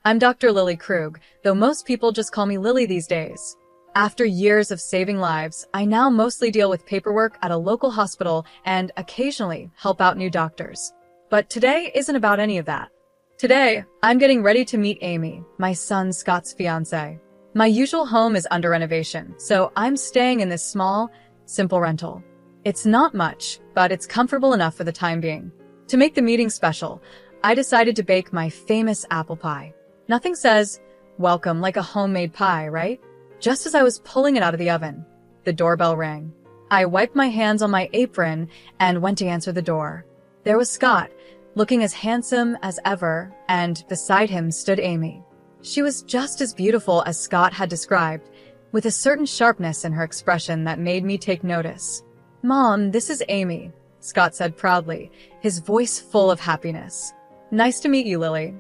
I'm Dr. Lily Krug, though most people just call me Lily these days. After years of saving lives, I now mostly deal with paperwork at a local hospital and occasionally help out new doctors. But today isn't about any of that. Today, I'm getting ready to meet Amy, my son Scott's fiancée. My usual home is under renovation, so I'm staying in this small, simple rental. It's not much, but it's comfortable enough for the time being. To make the meeting special, I decided to bake my famous apple pie. Nothing says, welcome like a homemade pie, right? Just as I was pulling it out of the oven, the doorbell rang. I wiped my hands on my apron and went to answer the door. There was Scott, looking as handsome as ever, and beside him stood Amy. She was just as beautiful as Scott had described, with a certain sharpness in her expression that made me take notice. "Mom, this is Amy," Scott said proudly, his voice full of happiness. "Nice to meet you, Lily,"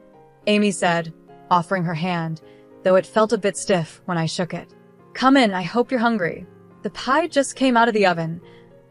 Amy said, offering her hand, though it felt a bit stiff when I shook it. "Come in, I hope you're hungry." "The pie just came out of the oven,"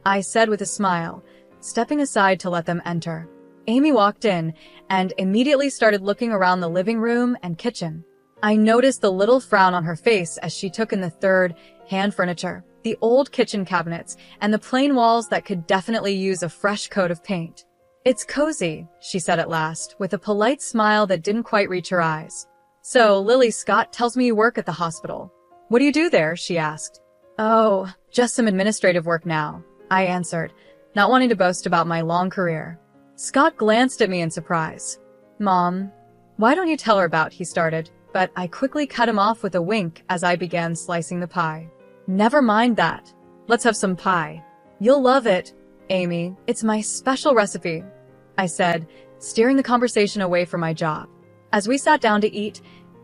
I said with a smile, stepping aside to let them enter. Amy walked in and immediately started looking around the living room and kitchen. I noticed the little frown on her face as she took in the third-hand furniture, the old kitchen cabinets, and the plain walls that could definitely use a fresh coat of paint. "It's cozy," she said at last, with a polite smile that didn't quite reach her eyes. "So, Lily, Scott tells me you work at the hospital. What do you do there?" she asked. "Oh, just some administrative work now," I answered, not wanting to boast about my long career. Scott glanced at me in surprise. "Mom, why don't you tell her about," he started, but I quickly cut him off with a wink as I began slicing the pie. "Never mind that. Let's have some pie. You'll love it, Amy. It's my special recipe," I said, steering the conversation away from my job. As we sat down to eat,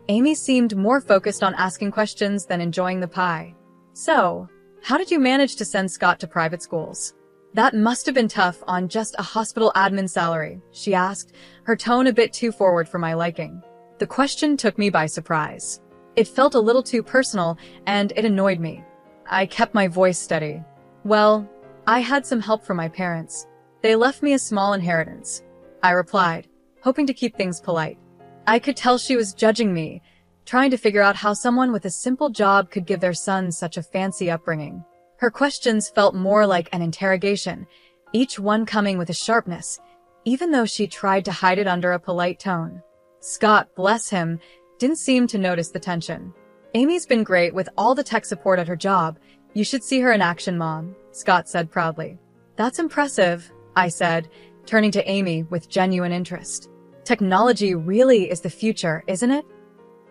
Amy seemed more focused on asking questions than enjoying the pie. "So, how did you manage to send Scott to private schools? That must have been tough on just a hospital admin salary," she asked, her tone a bit too forward for my liking. The question took me by surprise. It felt a little too personal, and it annoyed me. I kept my voice steady. "Well, I had some help from my parents. They left me a small inheritance," I replied, hoping to keep things polite. I could tell she was judging me, trying to figure out how someone with a simple job could give their son such a fancy upbringing. Her questions felt more like an interrogation, each one coming with a sharpness, even though she tried to hide it under a polite tone. Scott, bless him, didn't seem to notice the tension. "Amy's been great with all the tech support at her job. You should see her in action, Mom," Scott said proudly. "That's impressive," I said, turning to Amy with genuine interest. "Technology really is the future, isn't it?"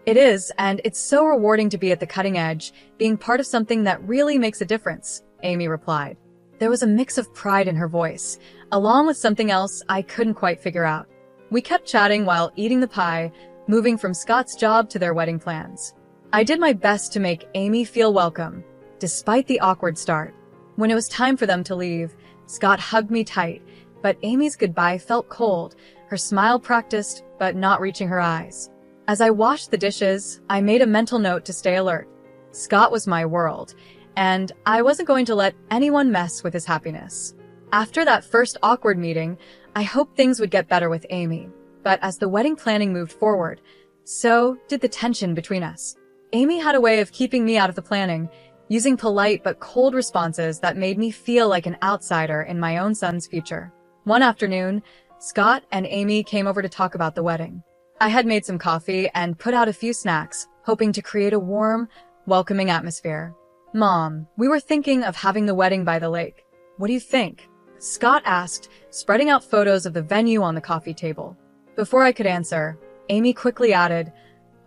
"It is, and it's so rewarding to be at the cutting edge, being part of something that really makes a difference," Amy replied. There was a mix of pride in her voice, along with something else I couldn't quite figure out. We kept chatting while eating the pie, moving from Scott's job to their wedding plans. I did my best to make Amy feel welcome, despite the awkward start. When it was time for them to leave, Scott hugged me tight, but Amy's goodbye felt cold, her smile practiced but not reaching her eyes. As I washed the dishes, I made a mental note to stay alert. Scott was my world, and I wasn't going to let anyone mess with his happiness. After that first awkward meeting, I hoped things would get better with Amy, but as the wedding planning moved forward, so did the tension between us. Amy had a way of keeping me out of the planning, using polite but cold responses that made me feel like an outsider in my own son's future. One afternoon, Scott and Amy came over to talk about the wedding. I had made some coffee and put out a few snacks, hoping to create a warm, welcoming atmosphere. "Mom, we were thinking of having the wedding by the lake. What do you think?" Scott asked, spreading out photos of the venue on the coffee table. Before I could answer, Amy quickly added,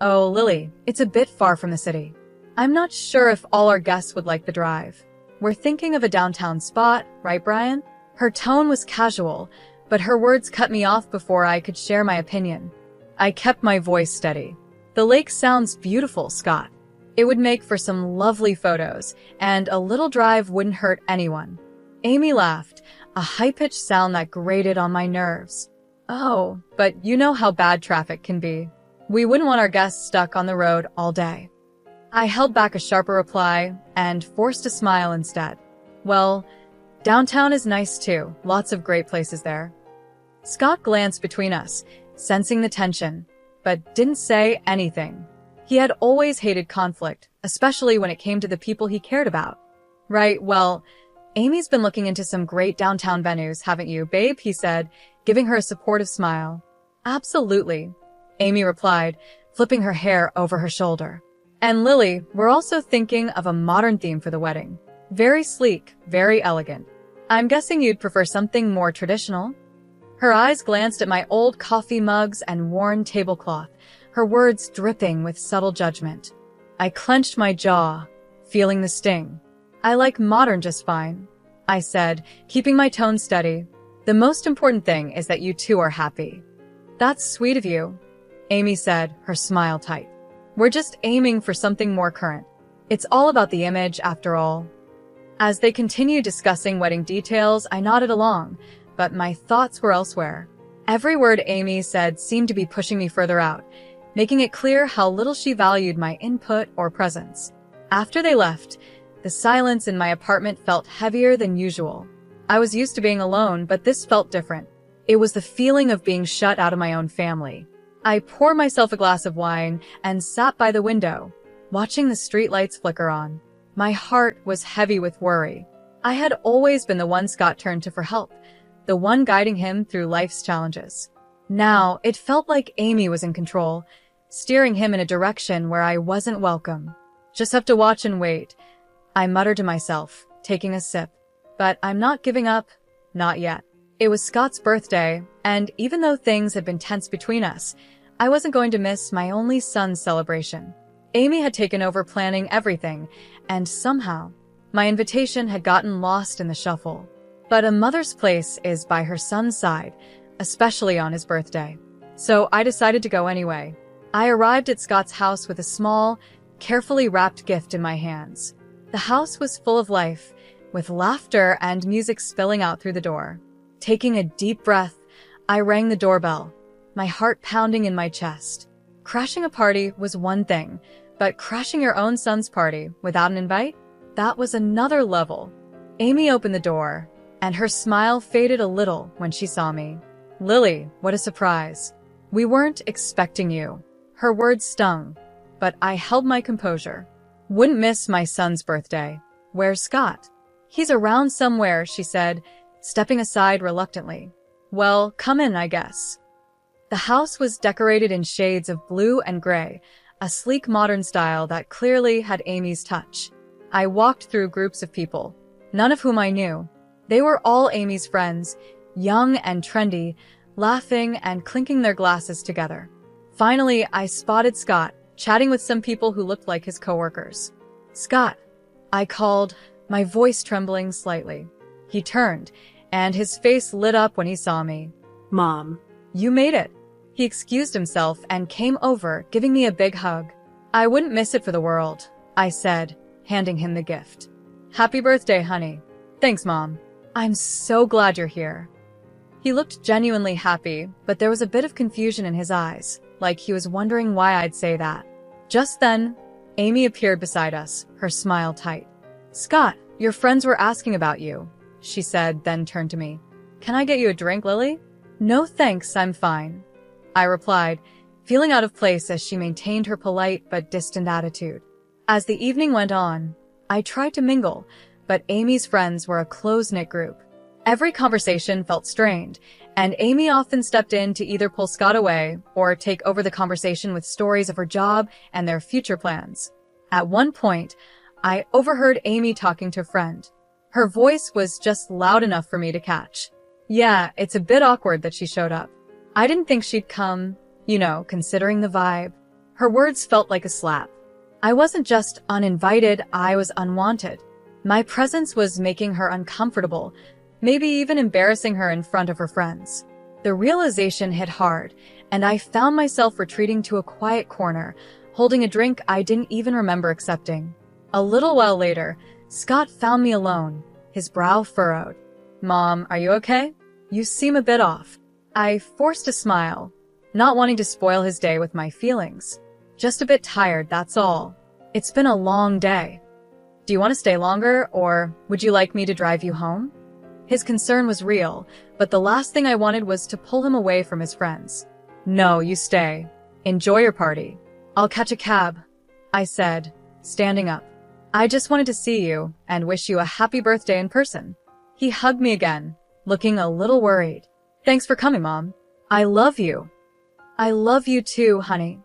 "Oh, Lily, it's a bit far from the city. I'm not sure if all our guests would like the drive. We're thinking of a downtown spot, right, Brian?" Her tone was casual, but her words cut me off before I could share my opinion. I kept my voice steady. "The lake sounds beautiful, Scott. It would make for some lovely photos, and a little drive wouldn't hurt anyone." Amy laughed, a high-pitched sound that grated on my nerves. "Oh, but you know how bad traffic can be. We wouldn't want our guests stuck on the road all day." I held back a sharper reply and forced a smile instead. "Well, downtown is nice too, lots of great places there." Scott glanced between us, sensing the tension, but didn't say anything. He had always hated conflict, especially when it came to the people he cared about. Right, well, Amy's been looking into some great downtown venues, haven't you, babe? He said, giving her a supportive smile. Absolutely, Amy replied, flipping her hair over her shoulder. And Lily, we're also thinking of a modern theme for the wedding. Very sleek, very elegant. I'm guessing you'd prefer something more traditional? Her eyes glanced at my old coffee mugs and worn tablecloth, her words dripping with subtle judgment. I clenched my jaw, feeling the sting. I like modern just fine, I said, keeping my tone steady. The most important thing is that you two are happy. That's sweet of you, Amy said, her smile tight. We're just aiming for something more current. It's all about the image, after all. As they continued discussing wedding details, I nodded along, but my thoughts were elsewhere. Every word Amy said seemed to be pushing me further out, making it clear how little she valued my input or presence. After they left, the silence in my apartment felt heavier than usual. I was used to being alone, but this felt different. It was the feeling of being shut out of my own family. I poured myself a glass of wine and sat by the window, watching the streetlights flicker on. My heart was heavy with worry. I had always been the one Scott turned to for help, the one guiding him through life's challenges. Now, it felt like Amy was in control, steering him in a direction where I wasn't welcome. Just have to watch and wait, I muttered to myself, taking a sip. But I'm not giving up, not yet. It was Scott's birthday, and even though things had been tense between us, I wasn't going to miss my only son's celebration. Amy had taken over planning everything, and somehow, my invitation had gotten lost in the shuffle. But a mother's place is by her son's side, especially on his birthday. So I decided to go anyway. I arrived at Scott's house with a small, carefully wrapped gift in my hands. The house was full of life, with laughter and music spilling out through the door. Taking a deep breath, I rang the doorbell, my heart pounding in my chest. Crashing a party was one thing, but crashing your own son's party without an invite? That was another level. Amy opened the door, and her smile faded a little when she saw me. Lily, what a surprise. We weren't expecting you. Her words stung, but I held my composure. Wouldn't miss my son's birthday. Where's Scott? He's around somewhere, she said, stepping aside reluctantly. Well, come in, I guess. The house was decorated in shades of blue and gray, a sleek modern style that clearly had Amy's touch. I walked through groups of people, none of whom I knew. They were all Amy's friends, young and trendy, laughing and clinking their glasses together. Finally, I spotted Scott, chatting with some people who looked like his coworkers. Scott, I called, my voice trembling slightly. He turned, and his face lit up when he saw me. Mom. You made it. He excused himself and came over, giving me a big hug. I wouldn't miss it for the world, I said, handing him the gift. Happy birthday, honey. Thanks, Mom. I'm so glad you're here. He looked genuinely happy, but there was a bit of confusion in his eyes, like he was wondering why I'd say that. Just then, Amy appeared beside us, her smile tight. Scott, your friends were asking about you, she said, then turned to me. Can I get you a drink, Lily? No thanks, I'm fine, I replied, feeling out of place as she maintained her polite but distant attitude. As the evening went on, I tried to mingle, but Amy's friends were a close-knit group. Every conversation felt strained, and Amy often stepped in to either pull Scott away or take over the conversation with stories of her job and their future plans. At one point, I overheard Amy talking to a friend. Her voice was just loud enough for me to catch. Yeah, it's a bit awkward that she showed up. I didn't think she'd come, considering the vibe. Her words felt like a slap. I wasn't just uninvited, I was unwanted. My presence was making her uncomfortable, maybe even embarrassing her in front of her friends. The realization hit hard, and I found myself retreating to a quiet corner, holding a drink I didn't even remember accepting. A little while later, Scott found me alone, his brow furrowed. Mom, are you okay? You seem a bit off. I forced a smile, not wanting to spoil his day with my feelings. Just a bit tired, that's all. It's been a long day. Do you want to stay longer, or would you like me to drive you home? His concern was real, but the last thing I wanted was to pull him away from his friends. No, you stay, Enjoy your party. I'll catch a cab, I said, standing up. I just wanted to see you and wish you a happy birthday in person. He hugged me again, looking a little worried. Thanks for coming, Mom. I love you. I love you too, honey,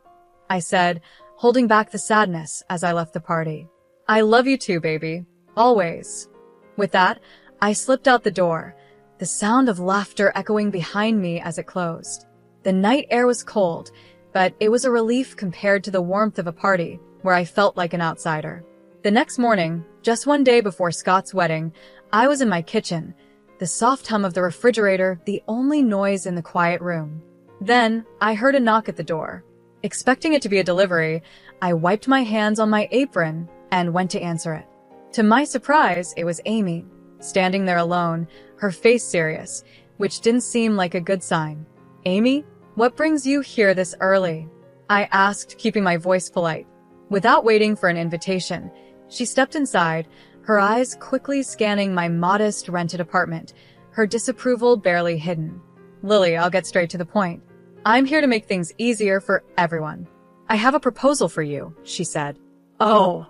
I said, holding back the sadness as I left the party. I love you too, baby. Always. With that, I slipped out the door, the sound of laughter echoing behind me as it closed. The night air was cold, but it was a relief compared to the warmth of a party where I felt like an outsider. The next morning, just one day before Scott's wedding, I was in my kitchen, the soft hum of the refrigerator the only noise in the quiet room. Then, I heard a knock at the door. Expecting it to be a delivery, I wiped my hands on my apron and went to answer it. To my surprise, it was Amy, standing there alone, her face serious, which didn't seem like a good sign. Amy, what brings you here this early? I asked, keeping my voice polite. Without waiting for an invitation, she stepped inside, her eyes quickly scanning my modest rented apartment, her disapproval barely hidden. Lily, I'll get straight to the point. I'm here to make things easier for everyone. I have a proposal for you, she said. Oh,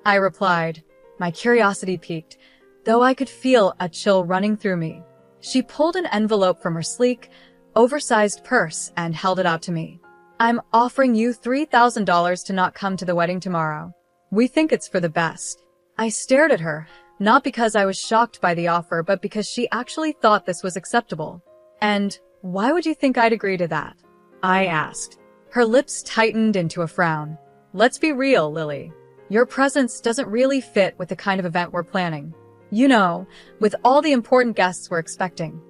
I replied, my curiosity piqued, though I could feel a chill running through me. She pulled an envelope from her sleek, oversized purse and held it out to me. I'm offering you $3,000 to not come to the wedding tomorrow. We think it's for the best. I stared at her, not because I was shocked by the offer, but because she actually thought this was acceptable. And why would you think I'd agree to that? I asked. Her lips tightened into a frown. Let's be real, Lily. Your presence doesn't really fit with the kind of event we're planning. You know, with all the important guests we're expecting.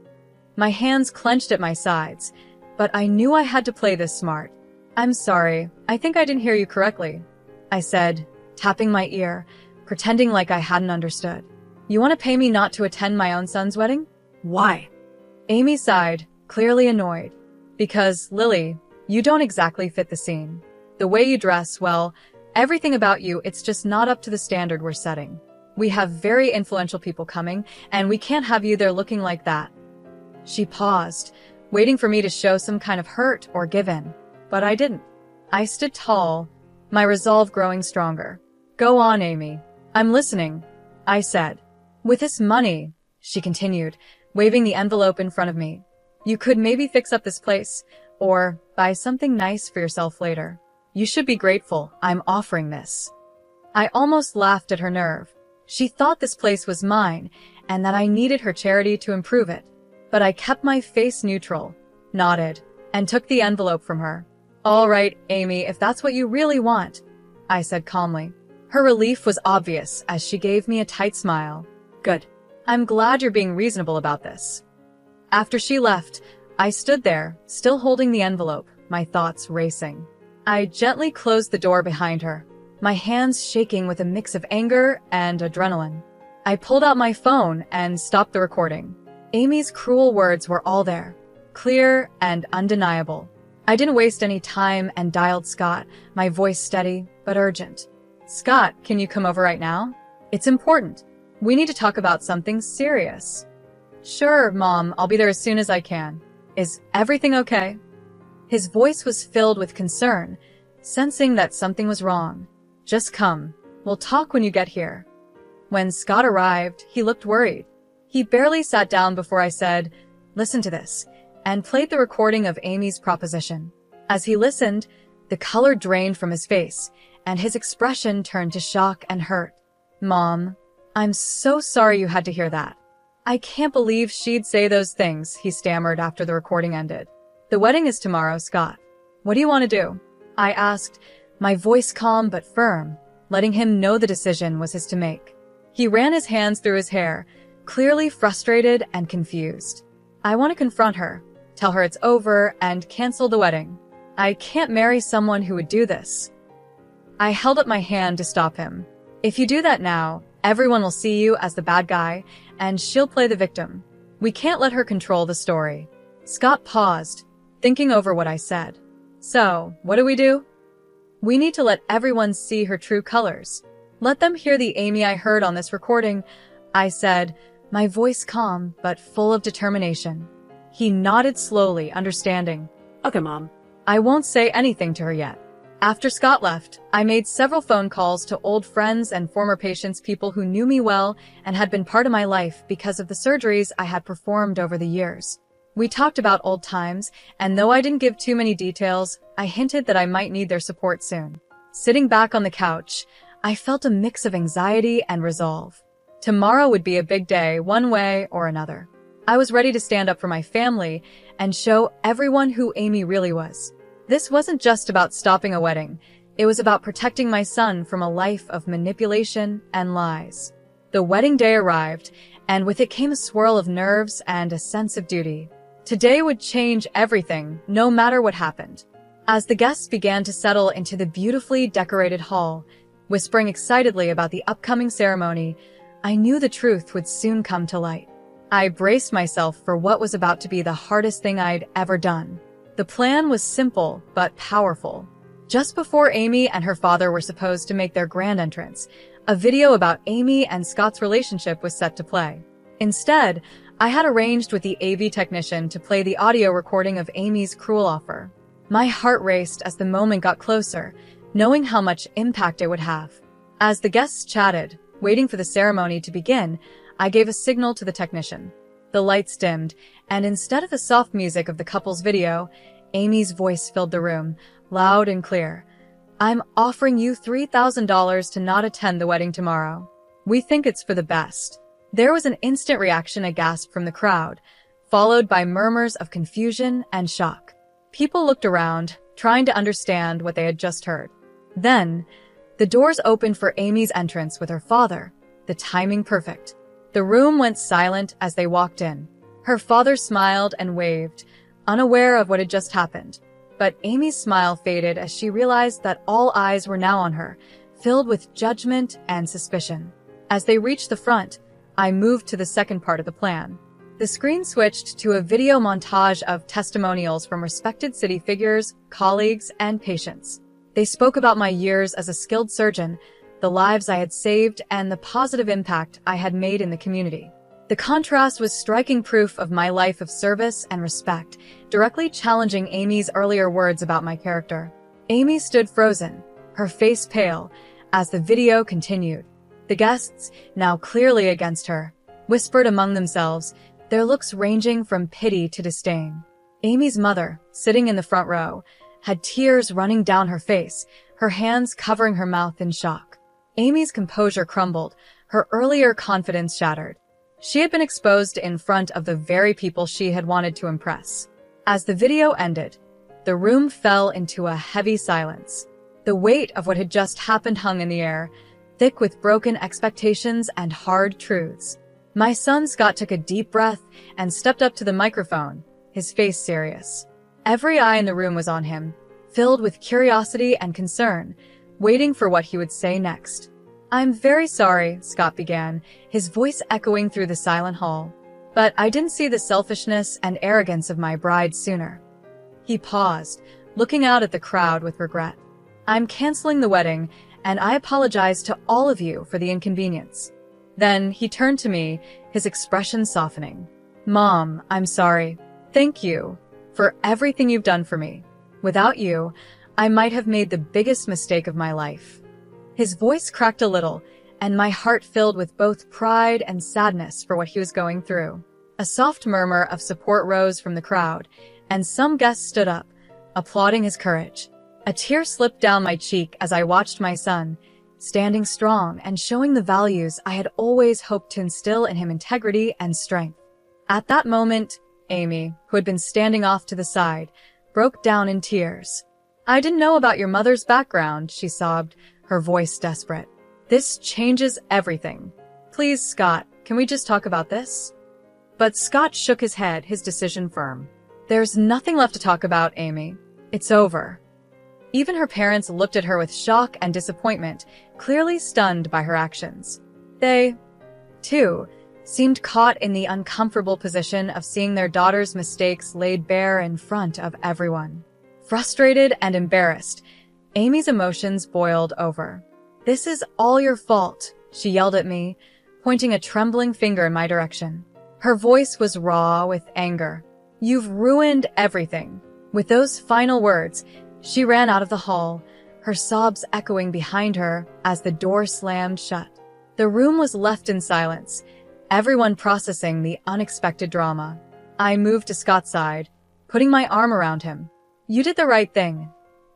My hands clenched at my sides, but I knew I had to play this smart. I'm sorry, I think I didn't hear you correctly, I said, tapping my ear, pretending like I hadn't understood. You want to pay me not to attend my own son's wedding? Why? Amy sighed, clearly annoyed. Because, Lily, you don't exactly fit the scene. The way you dress, well, everything about you, it's just not up to the standard we're setting. We have very influential people coming, and we can't have you there looking like that. She paused, waiting for me to show some kind of hurt or give in. But I didn't. I stood tall, my resolve growing stronger. Go on, Amy. I'm listening, I said. With this money, she continued, waving the envelope in front of me, you could maybe fix up this place, or buy something nice for yourself later. You should be grateful I'm offering this. I almost laughed at her nerve. She thought this place was mine, and that I needed her charity to improve it. But I kept my face neutral, nodded, and took the envelope from her. All right, Amy, if that's what you really want, I said calmly. Her relief was obvious as she gave me a tight smile. Good. I'm glad you're being reasonable about this. After she left, I stood there, still holding the envelope, my thoughts racing. I gently closed the door behind her, my hands shaking with a mix of anger and adrenaline. I pulled out my phone and stopped the recording. Amy's cruel words were all there, clear and undeniable. I didn't waste any time and dialed Scott, my voice steady but urgent. Scott, can you come over right now? It's important. We need to talk about something serious. Sure, Mom, I'll be there as soon as I can. Is everything okay? His voice was filled with concern, sensing that something was wrong. Just come. We'll talk when you get here. When Scott arrived, he looked worried. He barely sat down before I said, listen to this, and played the recording of Amy's proposition. As he listened, the color drained from his face, and his expression turned to shock and hurt. Mom, I'm so sorry you had to hear that. I can't believe she'd say those things, he stammered after the recording ended. The wedding is tomorrow, Scott. What do you want to do? I asked, my voice calm but firm, letting him know the decision was his to make. He ran his hands through his hair, clearly frustrated and confused. I want to confront her, tell her it's over, and cancel the wedding. I can't marry someone who would do this. I held up my hand to stop him. If you do that now, everyone will see you as the bad guy, and she'll play the victim. We can't let her control the story. Scott paused, thinking over what I said. So, what do we do? We need to let everyone see her true colors. Let them hear the Amy I heard on this recording, I said, my voice calm but full of determination. He nodded slowly, understanding. Okay, Mom. I won't say anything to her yet. After Scott left, I made several phone calls to old friends and former patients, people who knew me well and had been part of my life because of the surgeries I had performed over the years. We talked about old times, and though I didn't give too many details, I hinted that I might need their support soon. Sitting back on the couch, I felt a mix of anxiety and resolve. Tomorrow would be a big day, one way or another. I was ready to stand up for my family and show everyone who Amy really was. This wasn't just about stopping a wedding. It was about protecting my son from a life of manipulation and lies. The wedding day arrived, and with it came a swirl of nerves and a sense of duty. Today would change everything, no matter what happened. As the guests began to settle into the beautifully decorated hall, whispering excitedly about the upcoming ceremony, I knew the truth would soon come to light. I braced myself for what was about to be the hardest thing I'd ever done. The plan was simple but powerful. Just before Amy and her father were supposed to make their grand entrance, a video about Amy and Scott's relationship was set to play. Instead, I had arranged with the AV technician to play the audio recording of Amy's cruel offer. My heart raced as the moment got closer, knowing how much impact it would have. As the guests chatted, waiting for the ceremony to begin, I gave a signal to the technician. The lights dimmed, and instead of the soft music of the couple's video, Amy's voice filled the room, loud and clear. I'm offering you $3,000 to not attend the wedding tomorrow. We think it's for the best. There was an instant reaction, a gasp from the crowd, followed by murmurs of confusion and shock. People looked around, trying to understand what they had just heard. Then, the doors opened for Amy's entrance with her father, the timing perfect. The room went silent as they walked in. Her father smiled and waved, unaware of what had just happened. But Amy's smile faded as she realized that all eyes were now on her, filled with judgment and suspicion. As they reached the front, I moved to the second part of the plan. The screen switched to a video montage of testimonials from respected city figures, colleagues, and patients. They spoke about my years as a skilled surgeon, the lives I had saved, and the positive impact I had made in the community. The contrast was striking proof of my life of service and respect, directly challenging Amy's earlier words about my character. Amy stood frozen, her face pale, as the video continued. The guests, now clearly against her, whispered among themselves, their looks ranging from pity to disdain. Amy's mother, sitting in the front row, had tears running down her face, her hands covering her mouth in shock. Amy's composure crumbled, her earlier confidence shattered. She had been exposed in front of the very people she had wanted to impress. As the video ended, the room fell into a heavy silence. The weight of what had just happened hung in the air, thick with broken expectations and hard truths. My son Scott took a deep breath and stepped up to the microphone, his face serious. Every eye in the room was on him, filled with curiosity and concern, waiting for what he would say next. I'm very sorry, Scott began, his voice echoing through the silent hall. But I didn't see the selfishness and arrogance of my bride sooner. He paused, looking out at the crowd with regret. I'm canceling the wedding, and I apologize to all of you for the inconvenience. Then he turned to me, his expression softening. Mom, I'm sorry. Thank you for everything you've done for me. Without you, I might have made the biggest mistake of my life. His voice cracked a little, and my heart filled with both pride and sadness for what he was going through. A soft murmur of support rose from the crowd, and some guests stood up, applauding his courage. A tear slipped down my cheek as I watched my son, standing strong and showing the values I had always hoped to instill in him: integrity and strength. At that moment, Amy, who had been standing off to the side, broke down in tears. I didn't know about your mother's background, she sobbed, her voice desperate. This changes everything. Please, Scott, can we just talk about this? But Scott shook his head, his decision firm. There's nothing left to talk about, Amy. It's over. Even her parents looked at her with shock and disappointment, clearly stunned by her actions. They, too, seemed caught in the uncomfortable position of seeing their daughter's mistakes laid bare in front of everyone. Frustrated and embarrassed, Amy's emotions boiled over. This is all your fault, she yelled at me, pointing a trembling finger in my direction. Her voice was raw with anger. You've ruined everything. With those final words, she ran out of the hall, her sobs echoing behind her as the door slammed shut. The room was left in silence, everyone processing the unexpected drama. I moved to Scott's side, putting my arm around him. "You did the right thing,"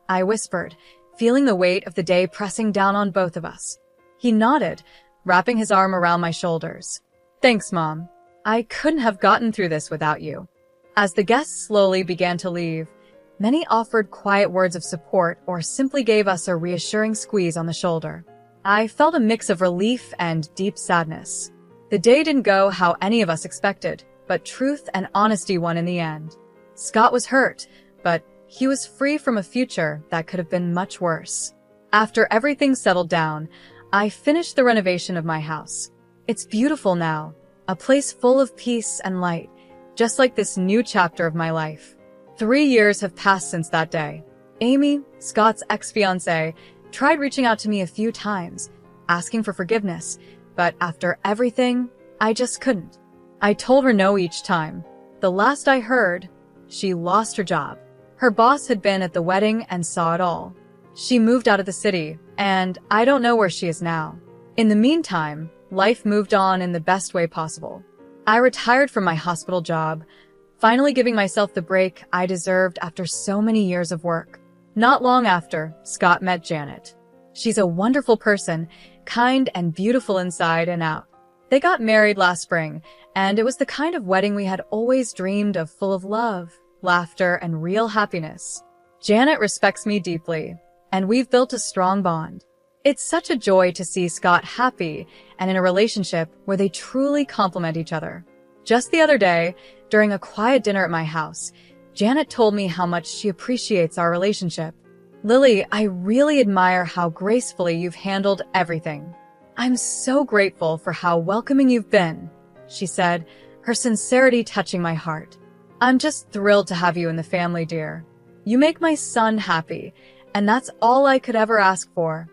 I whispered, feeling the weight of the day pressing down on both of us. He nodded, wrapping his arm around my shoulders. "Thanks, Mom. I couldn't have gotten through this without you." As the guests slowly began to leave, many offered quiet words of support or simply gave us a reassuring squeeze on the shoulder. I felt a mix of relief and deep sadness. The day didn't go how any of us expected, but truth and honesty won in the end. Scott was hurt, but he was free from a future that could have been much worse. After everything settled down, I finished the renovation of my house. It's beautiful now, a place full of peace and light, just like this new chapter of my life. 3 years have passed since that day. Amy, Scott's ex-fiancée, tried reaching out to me a few times, asking for forgiveness, but after everything, I just couldn't. I told her no each time. The last I heard, she lost her job. Her boss had been at the wedding and saw it all. She moved out of the city, and I don't know where she is now. In the meantime, life moved on in the best way possible. I retired from my hospital job, finally giving myself the break I deserved after so many years of work. Not long after, Scott met Janet. She's a wonderful person, kind and beautiful inside and out. They got married last spring, and it was the kind of wedding we had always dreamed of, full of love, laughter, and real happiness. Janet respects me deeply, and we've built a strong bond. It's such a joy to see Scott happy and in a relationship where they truly complement each other. Just the other day, during a quiet dinner at my house, Janet told me how much she appreciates our relationship. "Lily, I really admire how gracefully you've handled everything. I'm so grateful for how welcoming you've been," she said, her sincerity touching my heart. "I'm just thrilled to have you in the family, dear. You make my son happy, and that's all I could ever ask for."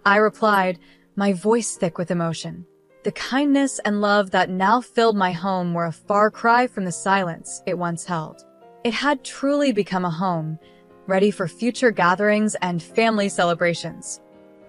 I replied, my voice thick with emotion. The kindness and love that now filled my home were a far cry from the silence it once held. It had truly become a home, ready for future gatherings and family celebrations.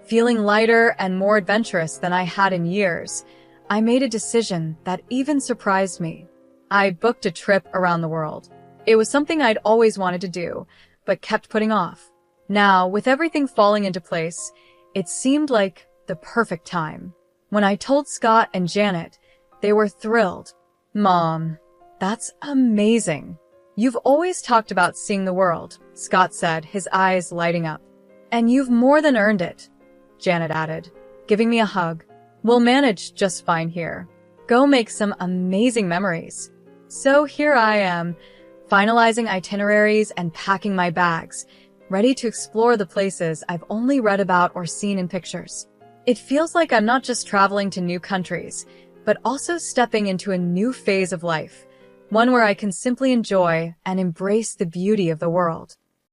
Feeling lighter and more adventurous than I had in years, I made a decision that even surprised me. I booked a trip around the world. It was something I'd always wanted to do, but kept putting off. Now, with everything falling into place, it seemed like the perfect time. When I told Scott and Janet, they were thrilled. "Mom, that's amazing. You've always talked about seeing the world," Scott said, his eyes lighting up. "And you've more than earned it," Janet added, giving me a hug. "We'll manage just fine here. Go make some amazing memories." So here I am, finalizing itineraries and packing my bags, ready to explore the places I've only read about or seen in pictures. It feels like I'm not just traveling to new countries, but also stepping into a new phase of life, one where I can simply enjoy and embrace the beauty of the world.